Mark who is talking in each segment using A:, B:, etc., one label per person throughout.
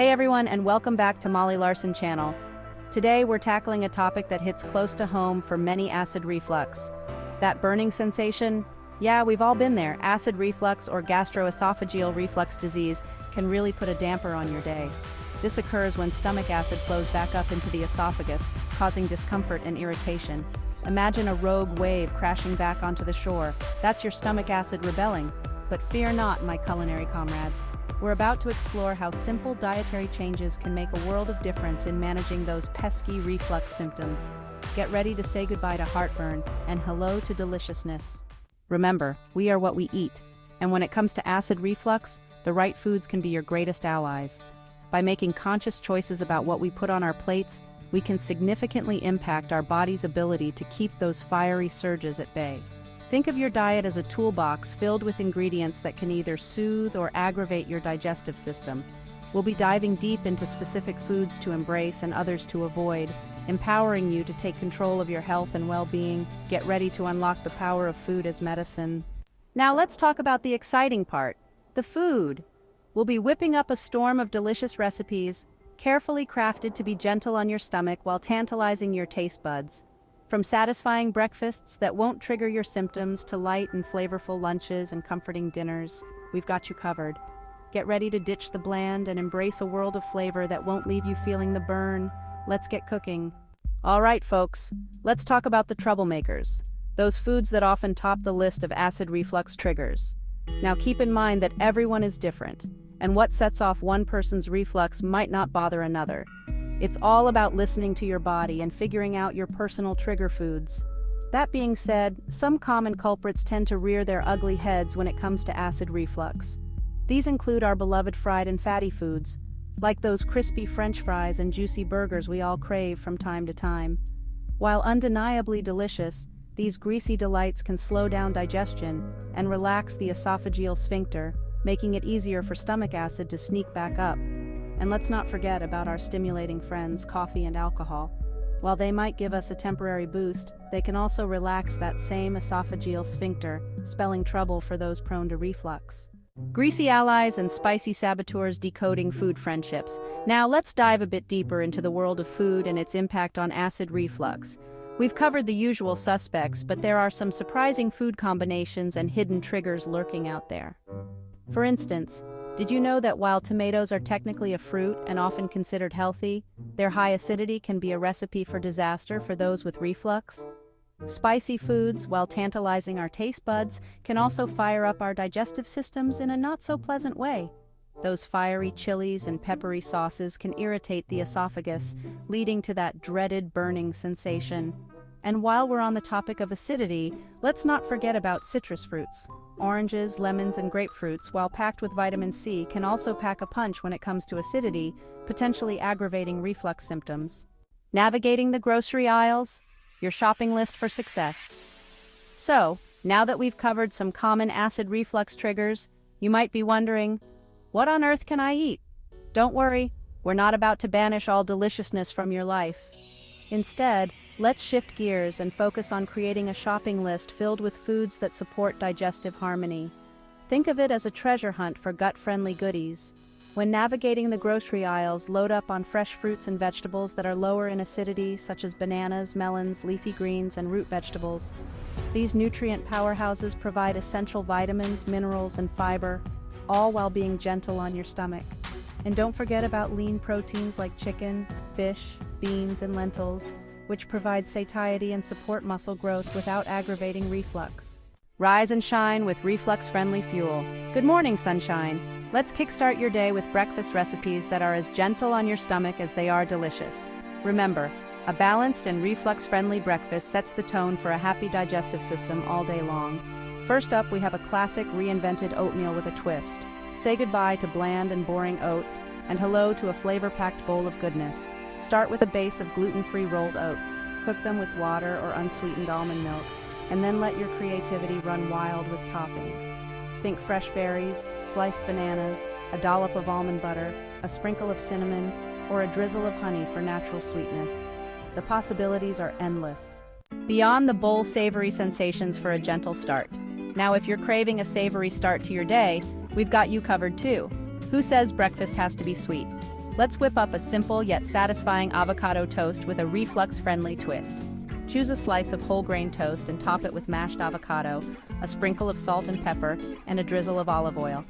A: Hey everyone, and welcome back to Molly Larson channel. Today we're tackling a topic that hits close to home for many: acid reflux. That burning sensation? Yeah, we've all been there. Acid reflux or gastroesophageal reflux disease can really put a damper on your day. This occurs when stomach acid flows back up into the esophagus, causing discomfort and irritation. Imagine a rogue wave crashing back onto the shore. That's your stomach acid rebelling. But fear not, my culinary comrades. We're about to explore how simple dietary changes can make a world of difference in managing those pesky reflux symptoms. Get ready to say goodbye to heartburn and hello to deliciousness. Remember, we are what we eat, and when it comes to acid reflux, the right foods can be your greatest allies. By making conscious choices about what we put on our plates, we can significantly impact our body's ability to keep those fiery surges at bay. Think of your diet as a toolbox filled with ingredients that can either soothe or aggravate your digestive system. We'll be diving deep into specific foods to embrace and others to avoid, empowering you to take control of your health and well-being. Get ready to unlock the power of food as medicine. Now let's talk about the exciting part, the food. We'll be whipping up a storm of delicious recipes, carefully crafted to be gentle on your stomach while tantalizing your taste buds. From satisfying breakfasts that won't trigger your symptoms to light and flavorful lunches and comforting dinners, we've got you covered. Get ready to ditch the bland and embrace a world of flavor that won't leave you feeling the burn. Let's get cooking. All right, folks, let's talk about the troublemakers, those foods that often top the list of acid reflux triggers. Now keep in mind that everyone is different, and what sets off one person's reflux might not bother another. It's all about listening to your body and figuring out your personal trigger foods. That being said, some common culprits tend to rear their ugly heads when it comes to acid reflux. These include our beloved fried and fatty foods, like those crispy French fries and juicy burgers we all crave from time to time. While undeniably delicious, these greasy delights can slow down digestion and relax the esophageal sphincter, making it easier for stomach acid to sneak back up. And let's not forget about our stimulating friends, coffee and alcohol. While they might give us a temporary boost, they can also relax that same esophageal sphincter, spelling trouble for those prone to reflux. Greasy allies and spicy saboteurs decoding food friendships. Now let's dive a bit deeper into the world of food and its impact on acid reflux. We've covered the usual suspects, but there are some surprising food combinations and hidden triggers lurking out there. For instance, did you know that while tomatoes are technically a fruit and often considered healthy, their high acidity can be a recipe for disaster for those with reflux? Spicy foods, while tantalizing our taste buds, can also fire up our digestive systems in a not-so-pleasant way. Those fiery chilies and peppery sauces can irritate the esophagus, leading to that dreaded burning sensation. And while we're on the topic of acidity, let's not forget about citrus fruits. Oranges, lemons, and grapefruits, while packed with vitamin C, can also pack a punch when it comes to acidity, potentially aggravating reflux symptoms. Navigating the grocery aisles? Your shopping list for success. So, now that we've covered some common acid reflux triggers, you might be wondering, what on earth can I eat? Don't worry, we're not about to banish all deliciousness from your life. Instead, let's shift gears and focus on creating a shopping list filled with foods that support digestive harmony. Think of it as a treasure hunt for gut-friendly goodies. When navigating the grocery aisles, load up on fresh fruits and vegetables that are lower in acidity, such as bananas, melons, leafy greens, and root vegetables. These nutrient powerhouses provide essential vitamins, minerals, and fiber, all while being gentle on your stomach. And don't forget about lean proteins like chicken, fish, beans, and lentils, which provide satiety and support muscle growth without aggravating reflux. Rise and shine with reflux-friendly fuel. Good morning, sunshine. Let's kickstart your day with breakfast recipes that are as gentle on your stomach as they are delicious. Remember, a balanced and reflux-friendly breakfast sets the tone for a happy digestive system all day long. First up, we have a classic reinvented oatmeal with a twist. Say goodbye to bland and boring oats, and hello to a flavor-packed bowl of goodness. Start with a base of gluten-free rolled oats. Cook them with water or unsweetened almond milk, and then let your creativity run wild with toppings. Think fresh berries, sliced bananas, a dollop of almond butter, a sprinkle of cinnamon, or a drizzle of honey for natural sweetness. The possibilities are endless. Beyond the bowl, savory sensations for a gentle start. Now, if you're craving a savory start to your day, we've got you covered too. Who says breakfast has to be sweet? Let's whip up a simple yet satisfying avocado toast with a reflux-friendly twist. Choose a slice of whole grain toast and top it with mashed avocado, a sprinkle of salt and pepper, and a drizzle of olive oil.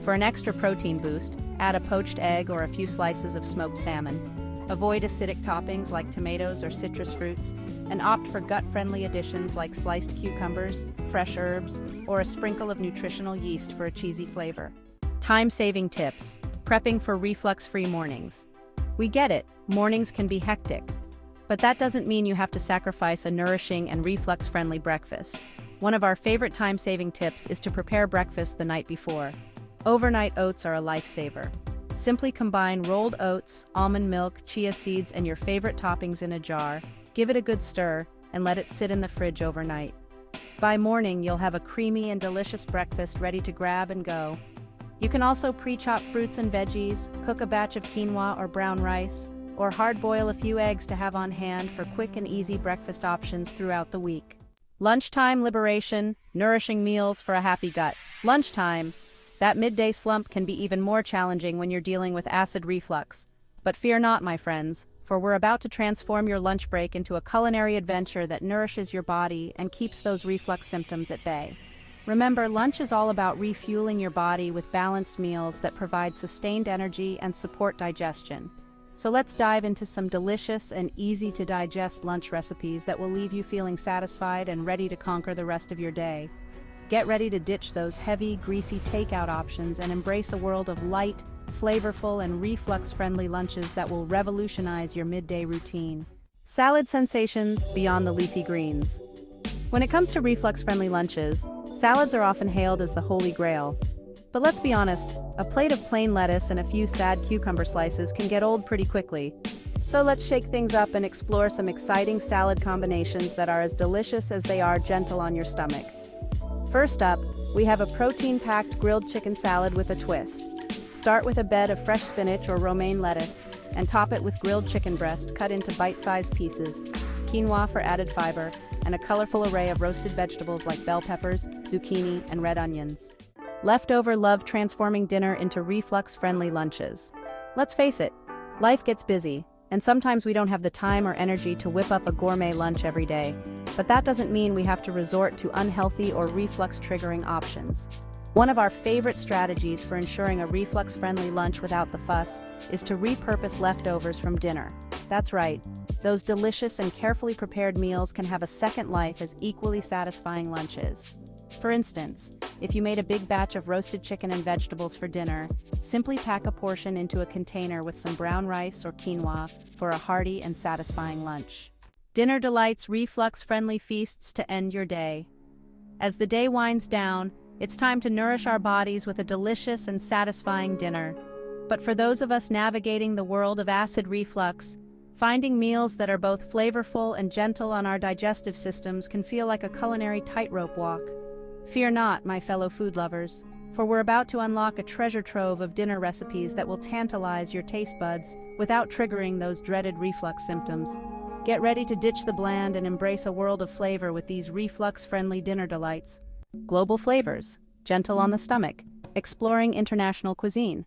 A: For an extra protein boost, add a poached egg or a few slices of smoked salmon. Avoid acidic toppings like tomatoes or citrus fruits, and opt for gut-friendly additions like sliced cucumbers, fresh herbs, or a sprinkle of nutritional yeast for a cheesy flavor. Time-saving tips: prepping for reflux-free mornings. We get it, mornings can be hectic. But that doesn't mean you have to sacrifice a nourishing and reflux-friendly breakfast. One of our favorite time-saving tips is to prepare breakfast the night before. Overnight oats are a lifesaver. Simply combine rolled oats, almond milk, chia seeds, and your favorite toppings in a jar, give it a good stir, and let it sit in the fridge overnight. By morning, you'll have a creamy and delicious breakfast ready to grab and go. You can also pre-chop fruits and veggies, cook a batch of quinoa or brown rice, or hard-boil a few eggs to have on hand for quick and easy breakfast options throughout the week. Lunchtime liberation, nourishing meals for a happy gut. Lunchtime. That midday slump can be even more challenging when you're dealing with acid reflux. But fear not, my friends, for we're about to transform your lunch break into a culinary adventure that nourishes your body and keeps those reflux symptoms at bay. Remember, lunch is all about refueling your body with balanced meals that provide sustained energy and support digestion. So let's dive into some delicious and easy-to-digest lunch recipes that will leave you feeling satisfied and ready to conquer the rest of your day. Get ready to ditch those heavy, greasy takeout options and embrace a world of light, flavorful, and reflux-friendly lunches that will revolutionize your midday routine. Salad sensations beyond the leafy greens. When it comes to reflux-friendly lunches, salads are often hailed as the holy grail. But let's be honest, a plate of plain lettuce and a few sad cucumber slices can get old pretty quickly. So let's shake things up and explore some exciting salad combinations that are as delicious as they are gentle on your stomach. First up, we have a protein-packed grilled chicken salad with a twist. Start with a bed of fresh spinach or romaine lettuce, and top it with grilled chicken breast cut into bite-sized pieces, quinoa for added fiber, and a colorful array of roasted vegetables like bell peppers, zucchini, and red onions. Leftover love transforming dinner into reflux-friendly lunches. Let's face it, life gets busy, and sometimes we don't have the time or energy to whip up a gourmet lunch every day. But that doesn't mean we have to resort to unhealthy or reflux-triggering options. One of our favorite strategies for ensuring a reflux-friendly lunch without the fuss is to repurpose leftovers from dinner. That's right, those delicious and carefully prepared meals can have a second life as equally satisfying lunches. For instance, if you made a big batch of roasted chicken and vegetables for dinner, simply pack a portion into a container with some brown rice or quinoa for a hearty and satisfying lunch. Dinner delights, reflux-friendly feasts to end your day. As the day winds down, it's time to nourish our bodies with a delicious and satisfying dinner. But for those of us navigating the world of acid reflux, finding meals that are both flavorful and gentle on our digestive systems can feel like a culinary tightrope walk. Fear not, my fellow food lovers, for we're about to unlock a treasure trove of dinner recipes that will tantalize your taste buds without triggering those dreaded reflux symptoms. Get ready to ditch the bland and embrace a world of flavor with these reflux-friendly dinner delights. Global flavors, gentle on the stomach, exploring international cuisine.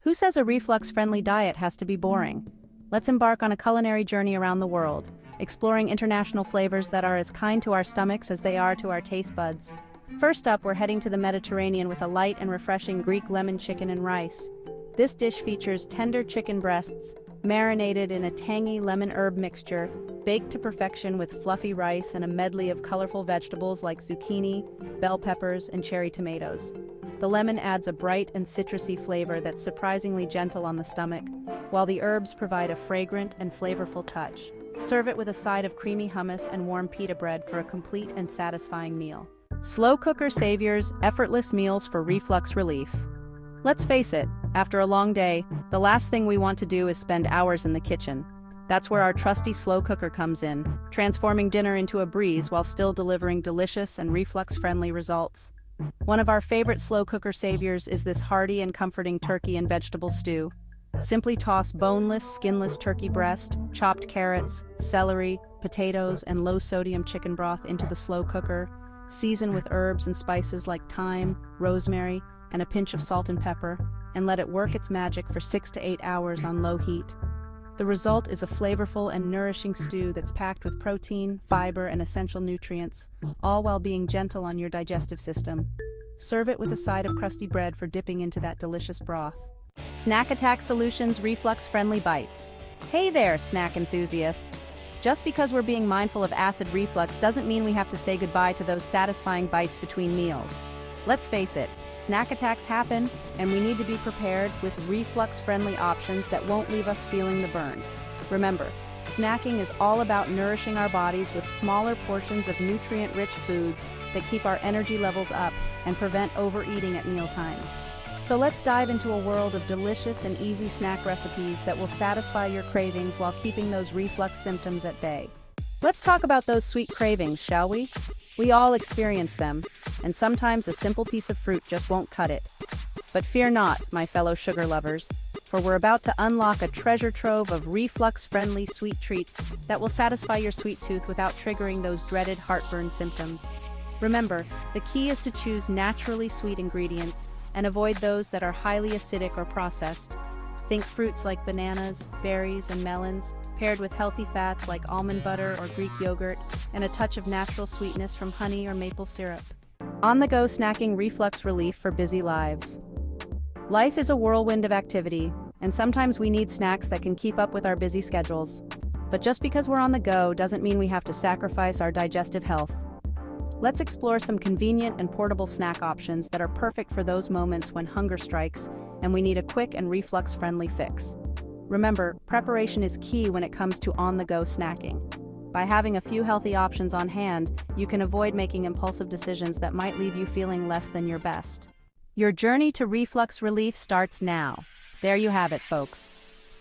A: Who says a reflux-friendly diet has to be boring? Let's embark on a culinary journey around the world, exploring international flavors that are as kind to our stomachs as they are to our taste buds. First up, we're heading to the Mediterranean with a light and refreshing Greek lemon chicken and rice. This dish features tender chicken breasts, marinated in a tangy lemon herb mixture, baked to perfection with fluffy rice and a medley of colorful vegetables like zucchini, bell peppers, and cherry tomatoes. The lemon adds a bright and citrusy flavor that's surprisingly gentle on the stomach, while the herbs provide a fragrant and flavorful touch. Serve it with a side of creamy hummus and warm pita bread for a complete and satisfying meal. Slow cooker saviors, effortless meals for reflux relief. Let's face it, after a long day, the last thing we want to do is spend hours in the kitchen. That's where our trusty slow cooker comes in, transforming dinner into a breeze while still delivering delicious and reflux-friendly results. One of our favorite slow cooker saviors is this hearty and comforting turkey and vegetable stew. Simply toss boneless, skinless turkey breast, chopped carrots, celery, potatoes, and low-sodium chicken broth into the slow cooker. Season with herbs and spices like thyme, rosemary, and a pinch of salt and pepper. and let it work its magic for 6 to 8 hours on low heat. The result is a flavorful and nourishing stew that's packed with protein, fiber, and essential nutrients, all while being gentle on your digestive system. Serve it with a side of crusty bread for dipping into that delicious broth. Snack Attack Solutions Reflux-Friendly Bites. Hey there, snack enthusiasts! Just because we're being mindful of acid reflux doesn't mean we have to say goodbye to those satisfying bites between meals. Let's face it, snack attacks happen, and we need to be prepared with reflux-friendly options that won't leave us feeling the burn. Remember, snacking is all about nourishing our bodies with smaller portions of nutrient-rich foods that keep our energy levels up and prevent overeating at mealtimes. So let's dive into a world of delicious and easy snack recipes that will satisfy your cravings while keeping those reflux symptoms at bay. Let's talk about those sweet cravings, shall we? We all experience them, and sometimes a simple piece of fruit just won't cut it. But fear not, my fellow sugar lovers, for we're about to unlock a treasure trove of reflux-friendly sweet treats that will satisfy your sweet tooth without triggering those dreaded heartburn symptoms. Remember, the key is to choose naturally sweet ingredients and avoid those that are highly acidic or processed. Think fruits like bananas, berries, and melons, paired with healthy fats like almond butter or Greek yogurt, and a touch of natural sweetness from honey or maple syrup. On-the-go snacking reflux relief for busy lives. Life is a whirlwind of activity, and sometimes we need snacks that can keep up with our busy schedules. But just because we're on the go doesn't mean we have to sacrifice our digestive health. Let's explore some convenient and portable snack options that are perfect for those moments when hunger strikes and we need a quick and reflux-friendly fix. Remember, preparation is key when it comes to on-the-go snacking. By having a few healthy options on hand, you can avoid making impulsive decisions that might leave you feeling less than your best. Your journey to reflux relief starts now. There you have it, folks.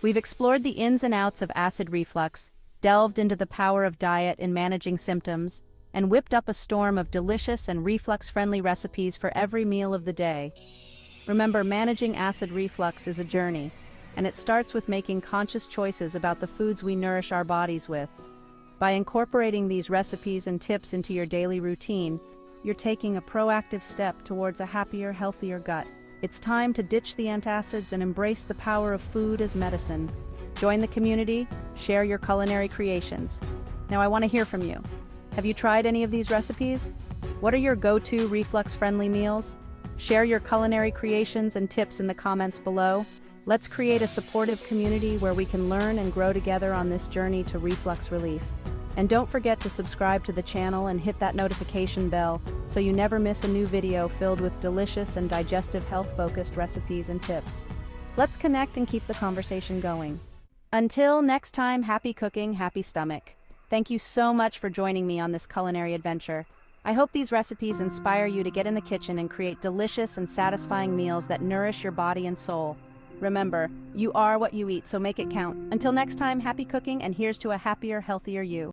A: We've explored the ins and outs of acid reflux, delved into the power of diet in managing symptoms, and whipped up a storm of delicious and reflux-friendly recipes for every meal of the day. Remember, managing acid reflux is a journey, and it starts with making conscious choices about the foods we nourish our bodies with. By incorporating these recipes and tips into your daily routine, you're taking a proactive step towards a happier, healthier gut. It's time to ditch the antacids and embrace the power of food as medicine. Join the community, share your culinary creations. Now I want to hear from you. Have you tried any of these recipes? What are your go-to reflux-friendly meals? Share your culinary creations and tips in the comments below. Let's create a supportive community where we can learn and grow together on this journey to reflux relief. And don't forget to subscribe to the channel and hit that notification bell so you never miss a new video filled with delicious and digestive health-focused recipes and tips. Let's connect and keep the conversation going. Until next time, happy cooking, happy stomach. Thank you so much for joining me on this culinary adventure. I hope these recipes inspire you to get in the kitchen and create delicious and satisfying meals that nourish your body and soul. Remember, you are what you eat, so make it count. Until next time, happy cooking, and here's to a happier, healthier you.